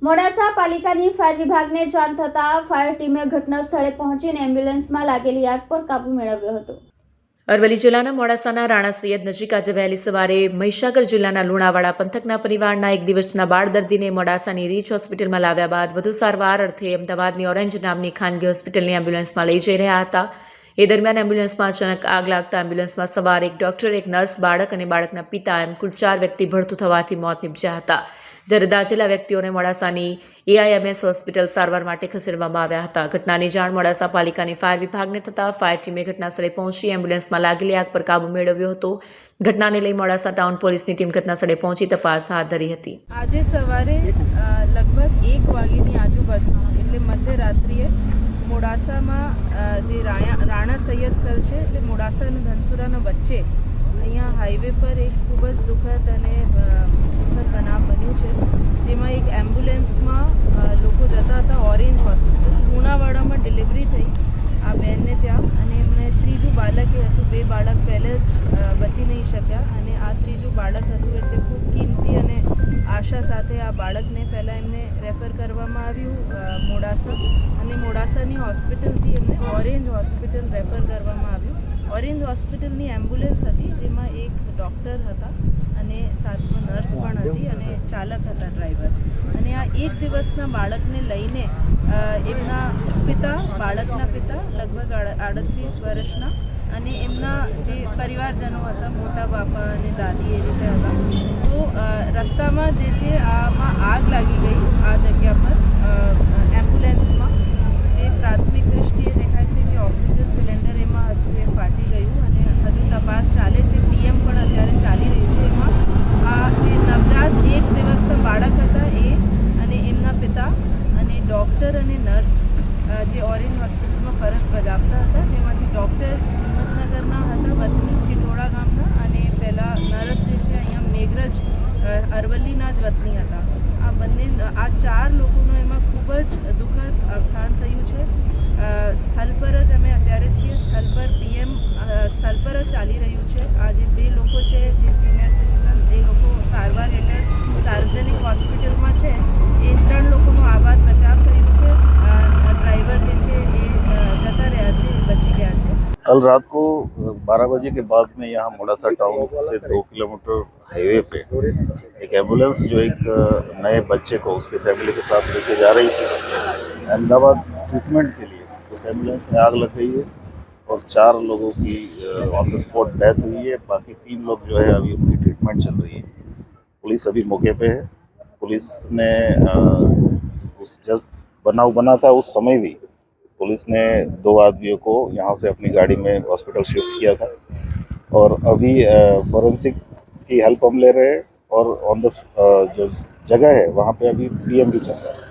મોડાસા પાલિકાની ફાયર વિભાગને જાણ થતાં ફાયર ટીમે ઘટના સ્થળે પહોંચીને એમ્બ્યુલન્સમાં લાગેલી આગ પર કાબૂ મેળવ્યો હતો। અરવલ્લી જિલ્લાના મોડાસાના રાણા સૈયદ નજીક આજે વહેલી સવારે મહીસાગર જિલ્લાના લુણાવાડા પંથકના પરિવારના એક દિવસના બાળ દર્દીને મોડાસાની રીચ હોસ્પિટલમાં લાવ્યા બાદ વધુ સારવાર અર્થે અમદાવાદની ઓરેન્જ નામની ખાનગી હોસ્પિટલની એમ્બ્યુલન્સમાં લઈ જઈ રહ્યા હતા। એ દરમિયાન એમ્બ્યુલન્સમાં અચાનક આગ લાગતા એમ્બ્યુલન્સમાં સવાર એક ડોક્ટર, એક નર્સ, બાળક અને બાળકના પિતા એમ કુલ 4 વ્યક્તિ ભડથું થવાથી મોત નીપજ્યા હતા। જ્યારે દાઝેલા વ્યક્તિઓને મોડાસાની AIMS હોસ્પિટલ સારવાર માટે ખસેડવામાં આવ્યા હતા। ઘટનાની જાણ મોડાસા પાલિકાની ફાયર વિભાગને થતાં ફાયર ટીમે ઘટનાસ્થળે પહોંચી એમ્બ્યુલન્સમાં લાગેલી આગ પર કાબૂ મેળવ્યો હતો। ઘટનાને લઈ મોડાસા ટાઉન પોલીસની ટીમ ઘટનાસ્થળે પહોંચી તપાસ હાથ ધરી હતી। આજે સવારે લગભગ 1 વાગ્યાની આજુબાજુ એટલે મધ્યરાત્રિએ મોડાસામાં જે રાણા સૈયદ સ્થળ છે એટલે મોડાસા અને ધનસુરાના વચ્ચે અહીંયા હાઈવે પર એક ખૂબ જ દુઃખદ બનાવ બન્યું છે, જેમાં એક એમ્બ્યુલન્સમાં લોકો જતા હતા ઓરેન્જ હોસ્પિટલ લુણાવાડામાં ડિલિવરી થઈ આ બેનને ત્યાં, અને એમને ત્રીજું બાળક હતું। 2 બાળક પહેલે જ બચી નહીં શક્યા અને આ ત્રીજું બાળક હતું એટલે ખૂબ કિંમતી અને આશા સાથે આ બાળકને પહેલાં એમને રેફર કરવામાં આવ્યું મોડાસા, અને મોડાસાની હોસ્પિટલથી એમને ઓરેન્જ હોસ્પિટલ રેફર કરવામાં આવ્યું। ઓરેન્જ હોસ્પિટલની એમ્બ્યુલન્સ હતી જેમાં એક ડૉક્ટર હતા અને સાથમાં નર્સ પણ હતી અને ચાલક હતા ડ્રાઈવર, અને આ એક દિવસના બાળકને લઈને એમના બાળકના પિતા લગભગ 38 વર્ષના અને એમના જે પરિવારજનો હતા, મોટા બાપા અને દાદી એ રીતે હતા। તો રસ્તામાં જે છે આમાં આગ લાગી ગઈ આ જગ્યા પર એમ્બ્યુલન્સમાં, જે પ્રાથમિક દૃષ્ટિએ દેખાય છે કે ઓક્સિજન સિલિન્ડર એમાં હતું એ ફાટી ગયું અને હજુ તપાસ ચાલે છે। PM પણ અત્યારે ચાલી રહ્યું છે। એમાં આ જે નવજાત 1 દિવસના બાળક હતા એ અને એમના પિતા અને ડૉક્ટર અને નર્સ જે ઓરેન્જ હોસ્પિટલમાં ફરજ બજાવતા હતા, જેમાંથી ડૉક્ટર હિંમતનગરના હતા, વતની ચિટોડા ગામના, અને પહેલાં નર્સ જે છે અહીંયા મેઘરજ અરવલ્લીના જ વતની હતા। આ 4 લોકોનું એમાં ખૂબ જ દુઃખદ અવસાન થયું છે। સ્થળ પર જ અમે અત્યારે છીએ, સ્થળ પર PM સ્થળ પર જ ચાલી રહ્યું છે। આ જે 2 લોકો છે જે સિનિયર સિટીઝન્સ એ લોકો સારવાર હેઠળ સાર્વજનિક હોસ્પિટલમાં છે, એ 3 લોકોનો આબાદ બચાવ થયું છે। ड्राइवर જે છે એ જતા રહ્યા છે, બચી ગયા છે। कल रात को 12 बजे के बाद में यहाँ मोडासा टाउन से 2 किलोमीटर हाईवे पे एक एम्बुलेंस जो एक नए बच्चे को उसके फैमिली के साथ लेके जा रही थी अहमदाबाद ट्रीटमेंट के लिए। उस एम्बुलेंस में आग लग गई है और 4 लोगों की ऑन द स्पॉट डेथ हुई है। बाकी 3 लोग जो है अभी उनकी ट्रीटमेंट चल रही है। पुलिस अभी मौके पे है। पुलिस ने उस जब बनाव बना था उस समय भी पुलिस ने 2 आदमियों को यहाँ से अपनी गाड़ी में हॉस्पिटल शिफ्ट किया था और अभी फॉरेंसिक की हेल्प हम ले रहे हैं और ऑन द जो जगह है वहाँ पे अभी PM भी चल रहा है।